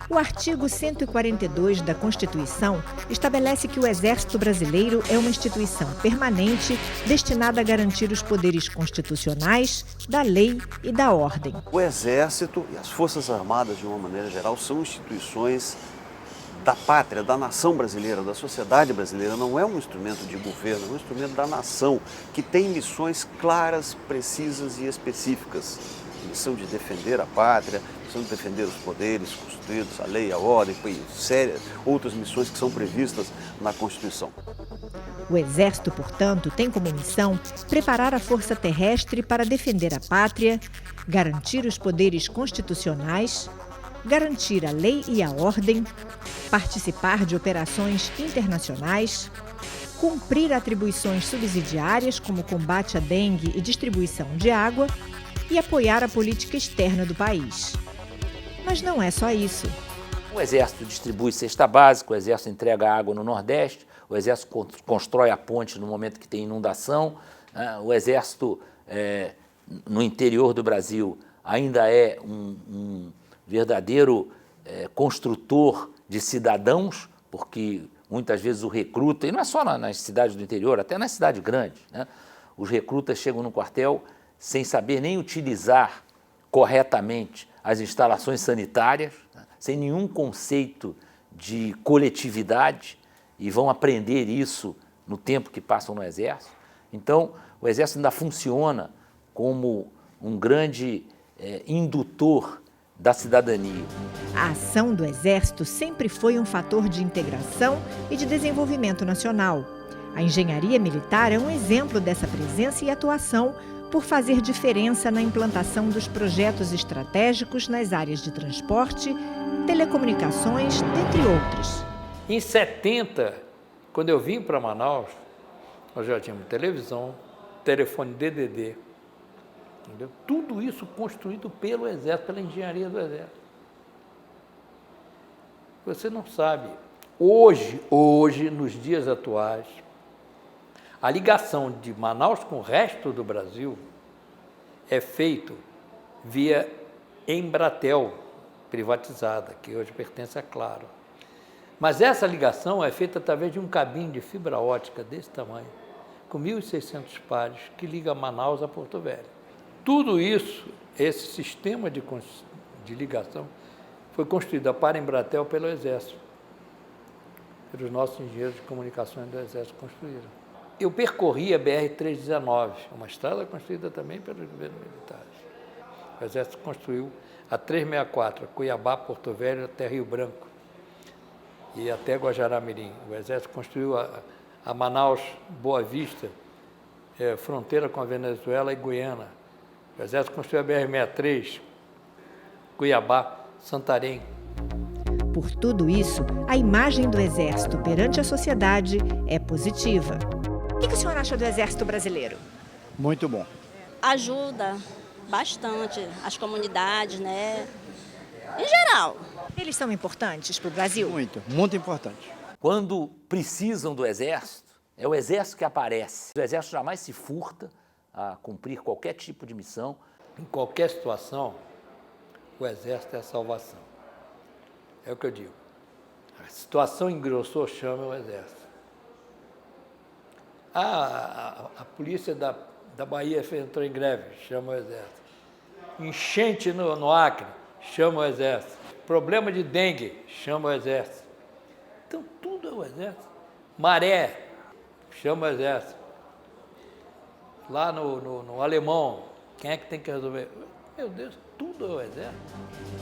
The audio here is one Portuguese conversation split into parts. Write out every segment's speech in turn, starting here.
O artigo 142 da Constituição estabelece que o Exército Brasileiro é uma instituição permanente destinada a garantir os poderes constitucionais, da lei e da ordem. O Exército e as Forças Armadas, de uma maneira geral, são instituições da pátria, da nação brasileira, da sociedade brasileira. Não é um instrumento de governo, é um instrumento da nação, que tem missões claras, precisas e específicas. Missão de defender a pátria, missão de defender os poderes constituídos, a lei, a ordem, e sérias outras missões que são previstas na Constituição. O Exército, portanto, tem como missão preparar a força terrestre para defender a pátria, garantir os poderes constitucionais, garantir a lei e a ordem, participar de operações internacionais, cumprir atribuições subsidiárias como combate à dengue e distribuição de água e apoiar a política externa do país. Mas não é só isso. O Exército distribui cesta básica, o Exército entrega água no Nordeste, o Exército constrói a ponte no momento que tem inundação, o Exército, no interior do Brasil, ainda é um verdadeiro construtor de cidadãos, porque muitas vezes o recruta, e não é só nas cidades do interior, até nas cidades grandes, né? Os recrutas chegam no quartel sem saber nem utilizar corretamente as instalações sanitárias, né? Sem nenhum conceito de coletividade, e vão aprender isso no tempo que passam no Exército. Então, o Exército ainda funciona como um grande indutor da cidadania. A ação do Exército sempre foi um fator de integração e de desenvolvimento nacional. A engenharia militar é um exemplo dessa presença e atuação por fazer diferença na implantação dos projetos estratégicos nas áreas de transporte, telecomunicações, dentre outros. Em 70, quando eu vim para Manaus, nós já tínhamos televisão, telefone DDD, entendeu? Tudo isso construído pelo Exército, pela engenharia do Exército. Você não sabe, hoje, nos dias atuais, a ligação de Manaus com o resto do Brasil é feito via Embratel, privatizada, que hoje pertence a Claro. Mas essa ligação é feita através de um cabinho de fibra ótica desse tamanho, com 1.600 pares, que liga Manaus a Porto Velho. Tudo isso, esse sistema de ligação, foi construído para Embratel pelo Exército, pelos nossos engenheiros de comunicações do Exército construíram. Eu percorri a BR-319, uma estrada construída também pelos governos militares. O Exército construiu a 364, Cuiabá, Porto Velho, até Rio Branco e até Guajará-Mirim. O Exército construiu a Manaus, Boa Vista, fronteira com a Venezuela e Guiana. O Exército construiu a BR-63, Cuiabá, Santarém. Por tudo isso, a imagem do Exército perante a sociedade é positiva. O que o senhor acha do Exército Brasileiro? Muito bom. Ajuda bastante as comunidades, né? Em geral. Eles são importantes para o Brasil? Muito importante. Quando precisam do Exército, é o Exército que aparece. O Exército jamais se furta a cumprir qualquer tipo de missão. Em qualquer situação, o Exército é a salvação. É o que eu digo. A situação engrossou, chama o Exército. A polícia da Bahia entrou em greve, chama o Exército. Enchente no Acre, chama o Exército. Problema de dengue, chama o Exército. Então, tudo é o Exército. Maré, chama o Exército. Lá no Alemão, quem é que tem que resolver? Meu Deus, tudo é o Exército.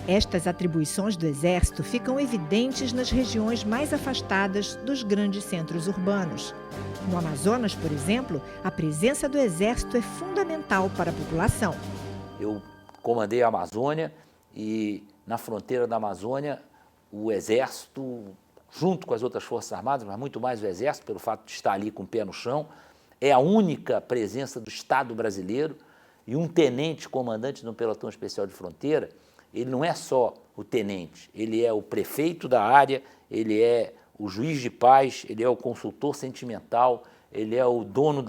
Estas atribuições do Exército ficam evidentes nas regiões mais afastadas dos grandes centros urbanos. No Amazonas, por exemplo, a presença do Exército é fundamental para a população. Eu comandei a Amazônia e, na fronteira da Amazônia, o Exército, junto com as outras Forças Armadas, mas muito mais o Exército, pelo fato de estar ali com o pé no chão, é a única presença do Estado brasileiro. E um tenente comandante no pelotão especial de fronteira, ele não é só o tenente, ele é o prefeito da área, ele é o juiz de paz, ele é o consultor sentimental, ele é o dono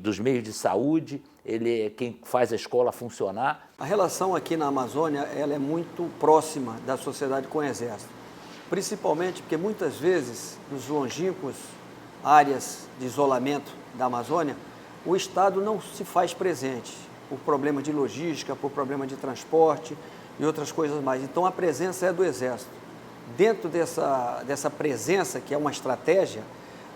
dos meios de saúde, ele é quem faz a escola funcionar. A relação aqui na Amazônia ela é muito próxima da sociedade com o Exército, principalmente porque muitas vezes nos longínquos áreas de isolamento da Amazônia, o Estado não se faz presente por problema de logística, por problema de transporte e outras coisas mais. Então a presença é do Exército. Dentro dessa presença, que é uma estratégia,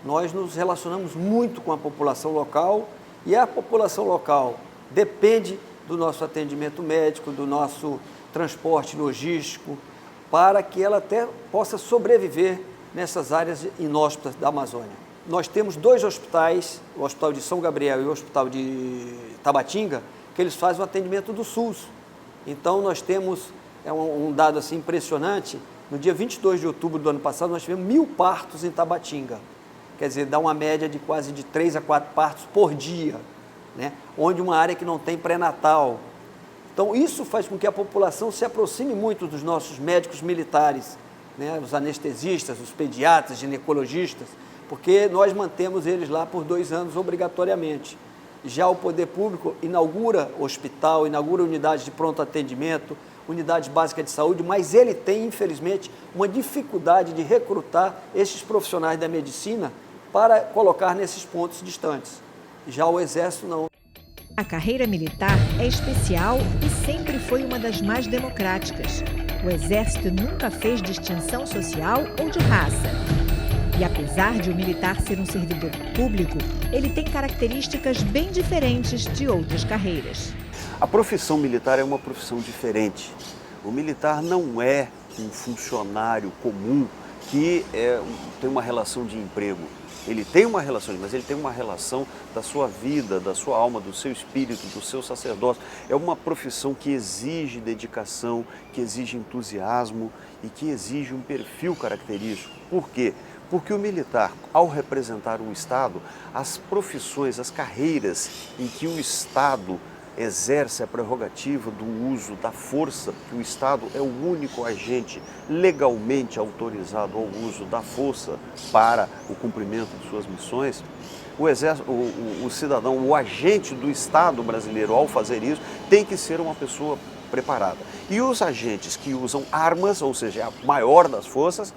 nós nos relacionamos muito com a população local e a população local depende do nosso atendimento médico, do nosso transporte logístico, para que ela até possa sobreviver nessas áreas inóspitas da Amazônia. Nós temos 2 hospitais, o Hospital de São Gabriel e o Hospital de Tabatinga, que eles fazem o atendimento do SUS. Então nós temos um dado assim impressionante. No dia 22 de outubro do ano passado, nós tivemos 1.000 partos em Tabatinga. Quer dizer, dá uma média de quase de 3 a 4 partos por dia, né? Onde uma área que não tem pré-natal. Então, isso faz com que a população se aproxime muito dos nossos médicos militares, né? Os anestesistas, os pediatras, ginecologistas, porque nós mantemos eles lá por 2 anos obrigatoriamente. Já o poder público inaugura hospital, inaugura unidades de pronto atendimento, unidades básicas de saúde, mas ele tem, infelizmente, uma dificuldade de recrutar esses profissionais da medicina para colocar nesses pontos distantes. Já o Exército não. A carreira militar é especial e sempre foi uma das mais democráticas. O Exército nunca fez distinção social ou de raça. E apesar de o militar ser um servidor público, ele tem características bem diferentes de outras carreiras. A profissão militar é uma profissão diferente. O militar não é um funcionário comum que tem uma relação de emprego. Ele tem uma relação, mas ele tem uma relação da sua vida, da sua alma, do seu espírito, do seu sacerdócio. É uma profissão que exige dedicação, que exige entusiasmo e que exige um perfil característico. Por quê? Porque o militar, ao representar o Estado, as profissões, as carreiras em que o Estado exerce a prerrogativa do uso da força, que o Estado é o único agente legalmente autorizado ao uso da força para o cumprimento de suas missões, o exército, o cidadão, o agente do Estado brasileiro, ao fazer isso, tem que ser uma pessoa preparada. E os agentes que usam armas, ou seja, a maior das forças,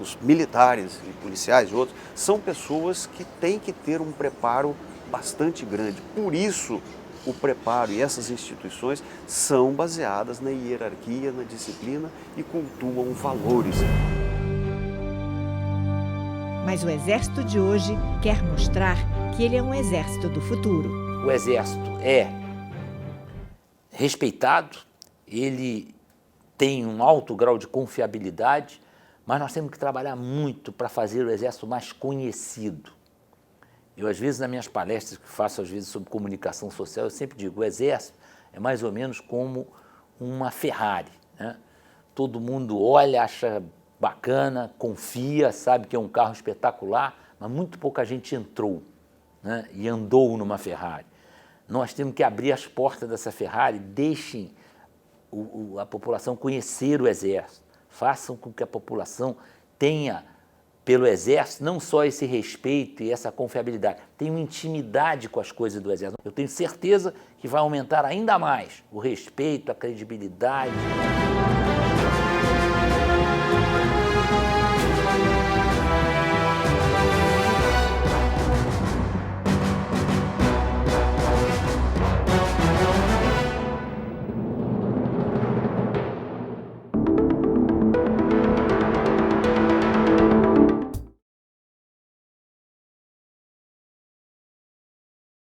os militares e policiais e outros, são pessoas que têm que ter um preparo bastante grande. Por isso, o preparo e essas instituições são baseadas na hierarquia, na disciplina e cultuam valores. Mas o Exército de hoje quer mostrar que ele é um exército do futuro. O Exército é respeitado, ele tem um alto grau de confiabilidade, mas nós temos que trabalhar muito para fazer o Exército mais conhecido. Eu, às vezes, nas minhas palestras que faço, às vezes, sobre comunicação social, eu sempre digo, o Exército é mais ou menos como uma Ferrari, né? Todo mundo olha, acha bacana, confia, sabe que é um carro espetacular, mas muito pouca gente entrou, né? E andou numa Ferrari. Nós temos que abrir as portas dessa Ferrari, deixem a população conhecer o Exército, façam com que a população tenha pelo Exército, não só esse respeito e essa confiabilidade, tem uma intimidade com as coisas do Exército. Eu tenho certeza que vai aumentar ainda mais o respeito, a credibilidade.